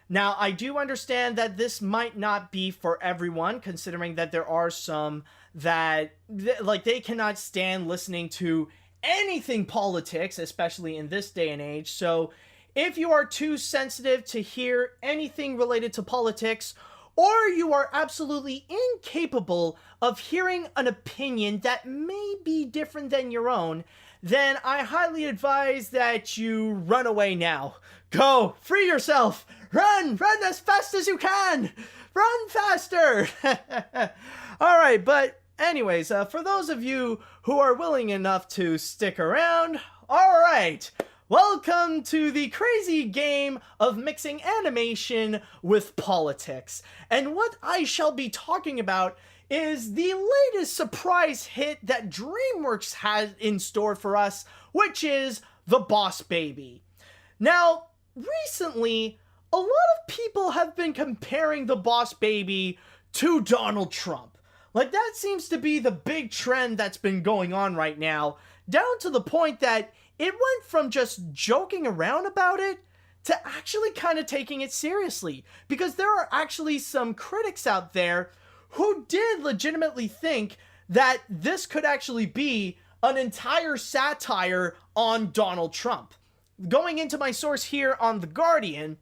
Now, I do understand that this might not be for everyone, considering that there are some that, like, they cannot stand listening to anything politics, especially in this day and age. So if you are too sensitive to hear anything related to politics, or you are absolutely incapable of hearing an opinion that may be different than your own, then I highly advise that you run away now. Go, free yourself, run as fast as you can, run faster. All right, but anyways, for those of you who are willing enough to stick around, all right, welcome to the crazy game of mixing animation with politics. And what I shall be talking about is the latest surprise hit that DreamWorks has in store for us, which is The Boss Baby. Now, recently, a lot of people have been comparing The Boss Baby to Donald Trump. Like, that seems to be the big trend that's been going on right now, down to the point that it went from just joking around about it to actually kind of taking it seriously. Because there are actually some critics out there who did legitimately think that this could actually be an entire satire on Donald Trump. Going into my source here on The Guardian,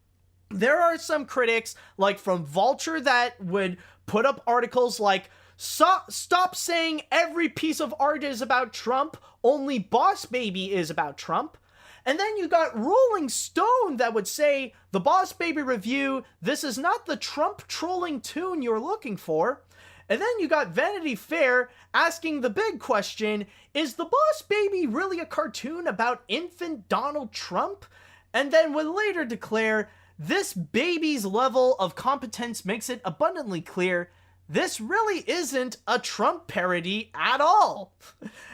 there are some critics, like from Vulture, that would put up articles like, stop saying every piece of art is about Trump, only Boss Baby is about Trump. And then you got Rolling Stone that would say, the Boss Baby review, this is not the Trump trolling tune you're looking for. And then you got Vanity Fair asking the big question, is the Boss Baby really a cartoon about infant Donald Trump? And then would later declare, this baby's level of competence makes it abundantly clear this really isn't a Trump parody at all.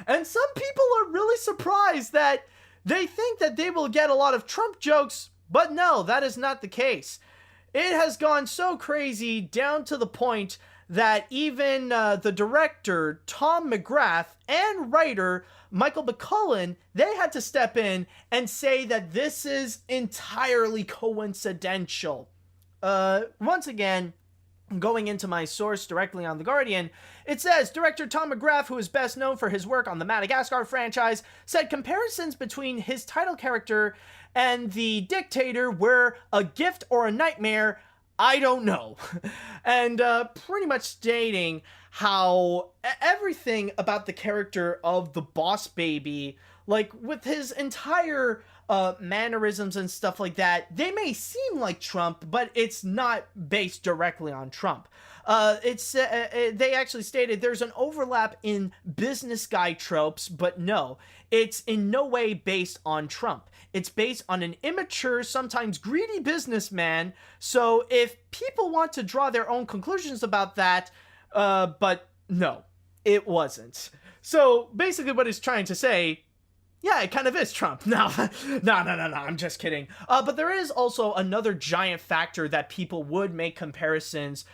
And some people are really surprised that they think that they will get a lot of Trump jokes, but no, that is not the case. It has gone so crazy down to the point that even the director, Tom McGrath, and writer, Michael McCullen, they had to step in and say that this is entirely coincidental. Once again, going into my source directly on The Guardian, it says, director Tom McGrath, who is best known for his work on the Madagascar franchise, said comparisons between his title character and the dictator were a gift or a nightmare, I don't know. And pretty much stating how everything about the character of the Boss Baby, like with his entire mannerisms and stuff like that, they may seem like Trump, but it's not based directly on Trump. They actually stated there's an overlap in business guy tropes, but no, it's in no way based on Trump. It's based on an immature, sometimes greedy businessman. So if people want to draw their own conclusions about that, but no, it wasn't. So basically what he's trying to say Yeah, it kind of is Trump. No, no, I'm just kidding. But there is also another giant factor that people would make comparisons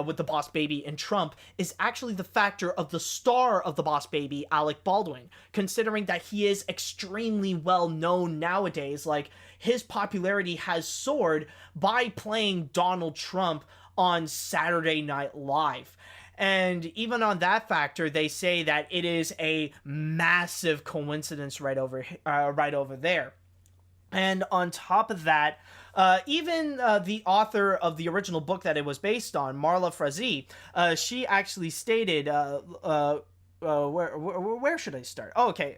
with the Boss Baby and Trump is actually the factor of the star of the Boss Baby, Alec Baldwin. Considering that he is extremely well known nowadays, like his popularity has soared by playing Donald Trump on Saturday Night Live. And even on that factor, they say that it is a massive coincidence right over there. And on top of that, even the author of the original book that it was based on, Marla Frazee, she actually stated, where should I start? Oh, okay.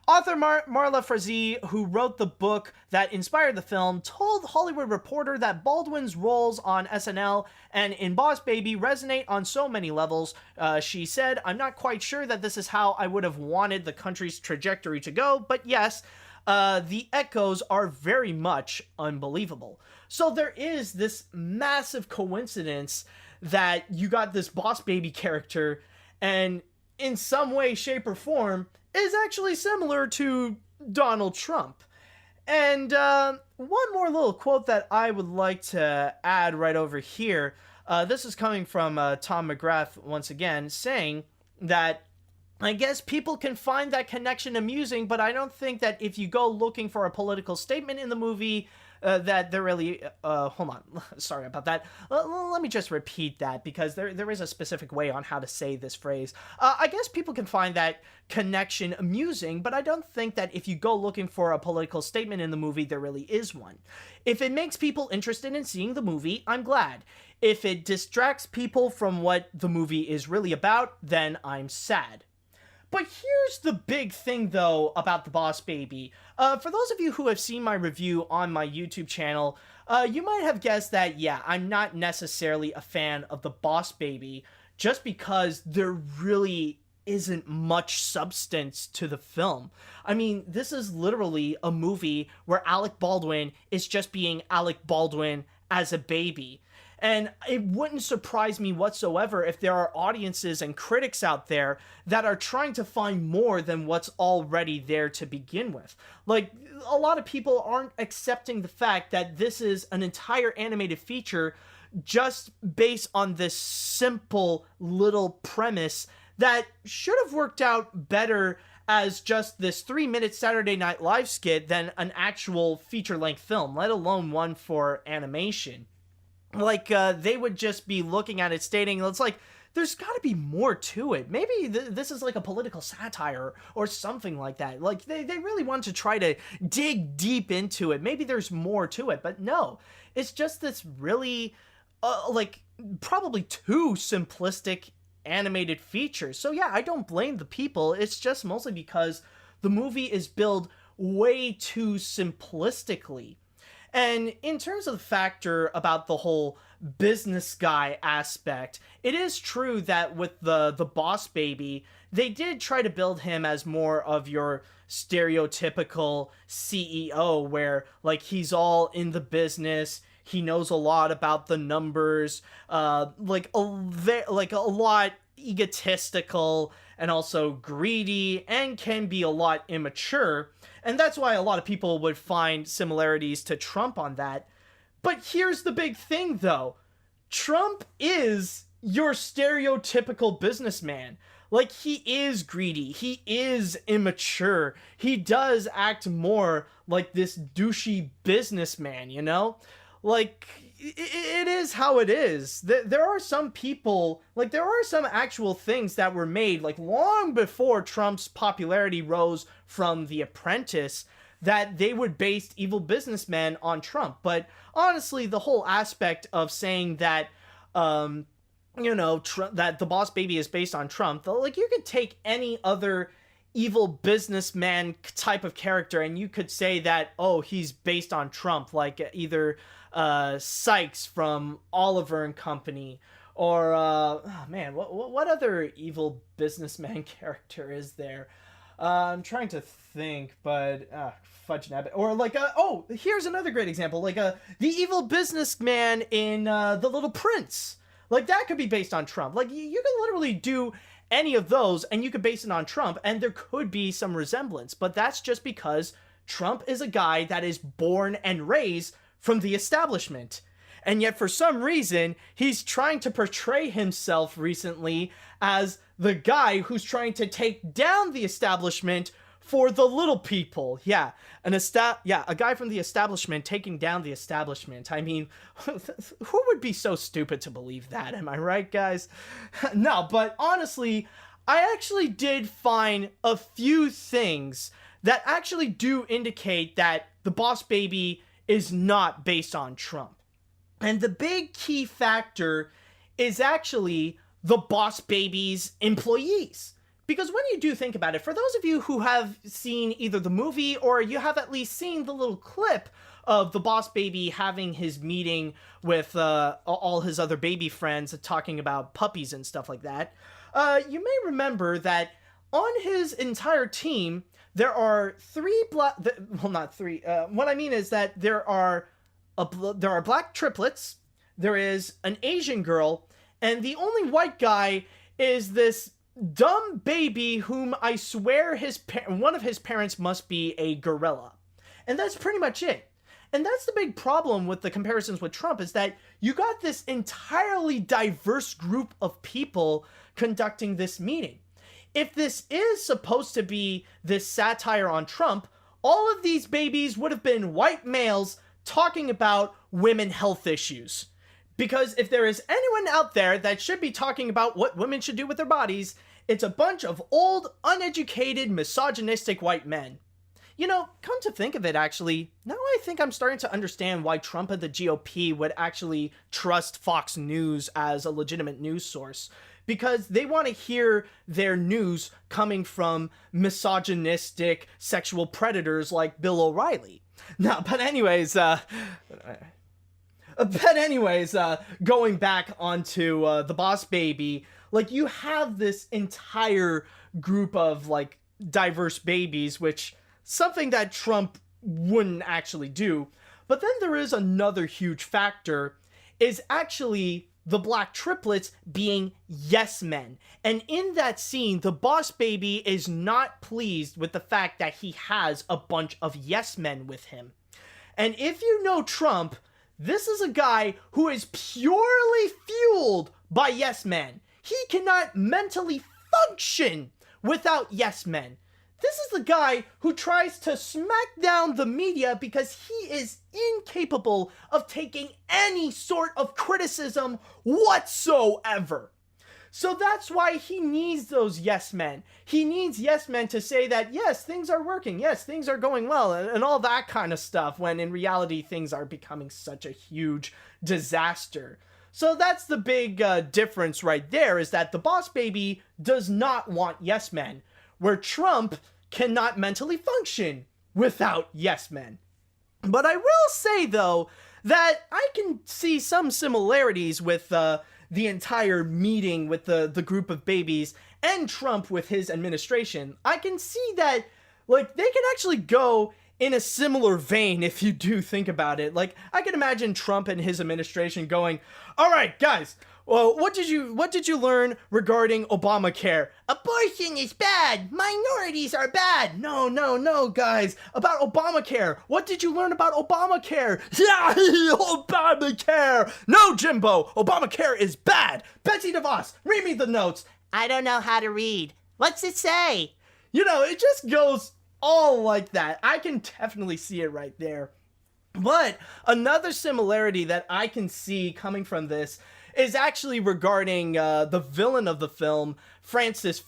Author Marla Frazee, who wrote the book that inspired the film, told Hollywood Reporter that Baldwin's roles on SNL and in Boss Baby resonate on so many levels. She said, "I'm not quite sure that this is how I would have wanted the country's trajectory to go, but yes, the echoes are very much unbelievable." So there is this massive coincidence that you got this Boss Baby character, and in some way, shape, or form, is actually similar to Donald Trump. And one more little quote that I would like to add right over here. This is coming from Tom McGrath once again, saying that I guess people can find that connection amusing, but I don't think that if you go looking for a political statement in the movie, that they're really, hold on, sorry about that. Let me just repeat that, because there is a specific way on how to say this phrase. I guess people can find that connection amusing, but I don't think that if you go looking for a political statement in the movie, there really is one. If it makes people interested in seeing the movie, I'm glad. If it distracts people from what the movie is really about, then I'm sad. But here's the big thing, though, about the Boss Baby. For those of you who have seen my review on my YouTube channel, you might have guessed that, yeah, I'm not necessarily a fan of the Boss Baby, just because there really isn't much substance to the film. I mean, this is literally a movie where Alec Baldwin is just being Alec Baldwin as a baby. And it wouldn't surprise me whatsoever if there are audiences and critics out there that are trying to find more than what's already there to begin with. Like, a lot of people aren't accepting the fact that this is an entire animated feature just based on this simple little premise that should have worked out better as just this 3-minute Saturday Night Live skit than an actual feature-length film, let alone one for animation. Like, they would just be looking at it stating, it's like, there's got to be more to it. Maybe this is like a political satire or something like that. Like, they really want to try to dig deep into it. Maybe there's more to it, but no. It's just this really, like, probably too simplistic animated feature. So yeah, I don't blame the people. It's just mostly because the movie is built way too simplistically. And in terms of the factor about the whole business guy aspect, it is true that with the Boss Baby, they did try to build him as more of your stereotypical CEO, where, like, he's all in the business, he knows a lot about the numbers, like a lot egotistical and also greedy, and can be a lot immature. And that's why a lot of people would find similarities to Trump on that. But here's the big thing, though. Trump is your stereotypical businessman. Like, he is greedy. He is immature. He does act more like this douchey businessman, you know? Like, it is how it is. There are some people, like, there are some actual things that were made, like, long before Trump's popularity rose from The Apprentice, that they would base evil businessmen on Trump. But honestly, the whole aspect of saying that, you know, that the Boss Baby is based on Trump, like, you could take any other evil businessman type of character and you could say that, oh, he's based on Trump, like either Sykes from Oliver and Company, or oh man, what other evil businessman character is there? I'm trying to think, but fudge nabbit. Or like oh, here's another great example, like the evil businessman in The Little Prince. Like, that could be based on Trump. Like, you can literally do any of those and you could base it on Trump and there could be some resemblance, but that's just because Trump is a guy that is born and raised from the establishment. And yet for some reason, he's trying to portray himself recently as the guy who's trying to take down the establishment for the little people. Yeah, a guy from the establishment taking down the establishment. I mean, who would be so stupid to believe that? Am I right, guys? No, but honestly, I actually did find a few things that actually do indicate that the Boss Baby is not based on Trump. And the big key factor is actually the Boss Baby's employees. Because when you do think about it, for those of you who have seen either the movie or you have at least seen the little clip of the Boss Baby having his meeting with all his other baby friends talking about puppies and stuff like that, you may remember that on his entire team, there are what I mean is that there are black triplets, there is an Asian girl, and the only white guy is this dumb baby whom I swear one of his parents must be a gorilla. And that's pretty much it. And that's the big problem with the comparisons with Trump, is that you got this entirely diverse group of people conducting this meeting. If this is supposed to be this satire on Trump, all of these babies would have been white males talking about women health issues. Because if there is anyone out there that should be talking about what women should do with their bodies, it's a bunch of old, uneducated, misogynistic white men. You know, come to think of it, actually, now I think I'm starting to understand why Trump and the GOP would actually trust Fox News as a legitimate news source. Because they want to hear their news coming from misogynistic sexual predators like Bill O'Reilly. No, but anyways, going back onto the Boss Baby, like, you have this entire group of, like, diverse babies, which something that Trump wouldn't actually do. But then there is another huge factor, is actually the black triplets being yes men. And in that scene, the Boss Baby is not pleased with the fact that he has a bunch of yes men with him. And if you know Trump, this is a guy who is purely fueled by yes men. He cannot mentally function without yes men. This is the guy who tries to smack down the media because he is incapable of taking any sort of criticism whatsoever. So that's why he needs those yes men. He needs yes men to say that, yes, things are working, yes, things are going well, and all that kind of stuff, when in reality things are becoming such a huge disaster. So that's the big difference right there, is that the Boss Baby does not want yes men, where Trump cannot mentally function without yes men. But I will say, though, that I can see some similarities with the entire meeting with the group of babies and Trump with his administration. I can see that, like, they can actually go in a similar vein if you do think about it. Like, I can imagine Trump and his administration going, all right, guys, well, what did you learn regarding Obamacare? Abortion is bad. Minorities are bad. No, guys. About Obamacare. What did you learn about Obamacare? Obamacare. No, Jimbo. Obamacare is bad. Betsy DeVos, read me the notes. I don't know how to read. What's it say? You know, it just goes all like that. I can definitely see it right there. But another similarity that I can see coming from this is actually regarding the villain of the film, Francis,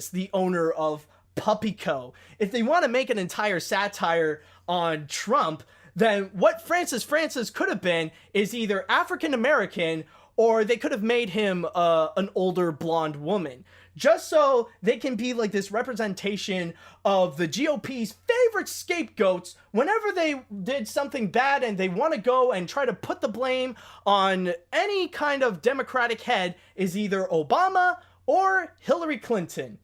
the owner of Puppy Co. If they want to make an entire satire on Trump, then what Francis could have been is either African American, or they could have made him an older blonde woman, just so they can be like this representation of the GOP's favorite scapegoats whenever they did something bad and they want to go and try to put the blame on any kind of Democratic head, is either Obama or Hillary Clinton.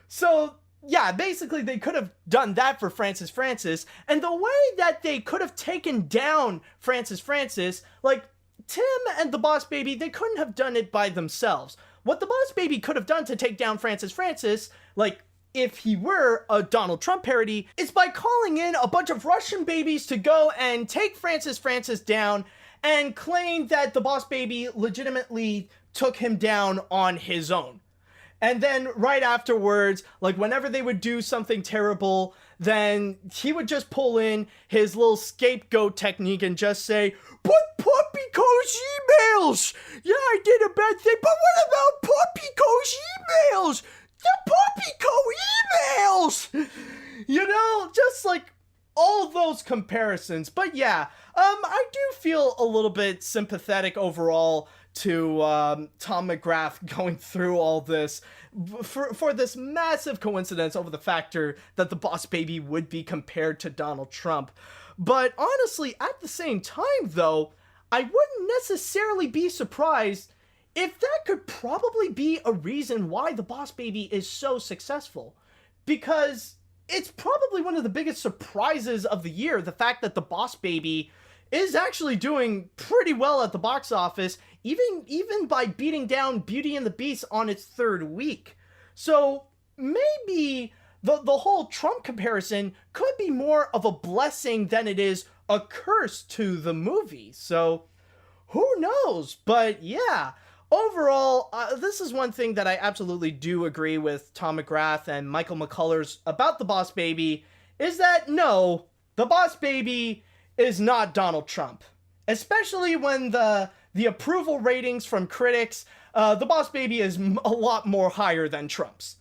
So yeah, basically they could have done that for Francis, and the way that they could have taken down Francis, like, Tim and the Boss Baby, they couldn't have done it by themselves. what the Boss Baby could have done to take down Francis, like, if he were a Donald Trump parody, is by calling in a bunch of Russian babies to go and take Francis down and claim that the Boss Baby legitimately took him down on his own. And then right afterwards, like whenever they would do something terrible, then he would just pull in his little scapegoat technique and just say, "But Puppyco's emails! Yeah, I did a bad thing, but what about Puppyco's emails? The Puppyco emails!" You know, just like all those comparisons. But yeah, I do feel a little bit sympathetic overall to Tom McGrath going through all this for this massive coincidence over the factor that the Boss Baby would be compared to Donald Trump. But honestly, at the same time though, I wouldn't necessarily be surprised if that could probably be a reason why the Boss Baby is so successful. Because it's probably one of the biggest surprises of the year, the fact that the Boss Baby is actually doing pretty well at the box office, even by beating down Beauty and the Beast on its third week. So maybe the whole Trump comparison could be more of a blessing than it is a curse to the movie. So who knows? But yeah, overall, this is one thing that I absolutely do agree with Tom McGrath and Michael McCullers about the Boss Baby, is that no, the Boss Baby is not Donald Trump. Especially when the approval ratings from critics, the Boss Baby is a lot more higher than Trump's.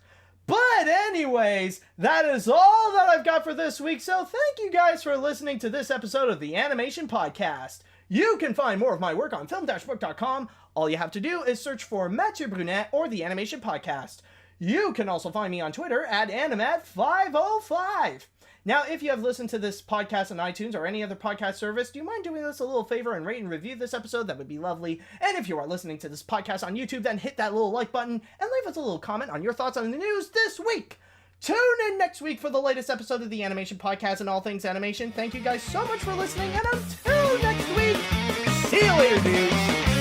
But anyways, that is all that I've got for this week, so thank you guys for listening to this episode of the Animation Podcast. You can find more of my work on film-book.com. All you have to do is search for Mathieu Brunet or the Animation Podcast. You can also find me on Twitter at AniMat505. Now, if you have listened to this podcast on iTunes or any other podcast service, do you mind doing us a little favor and rate and review this episode? That would be lovely. And if you are listening to this podcast on YouTube, then hit that little like button and leave us a little comment on your thoughts on the news this week. Tune in next week for the latest episode of the Animation Podcast and all things animation. Thank you guys so much for listening, and until next week, see you later, dudes.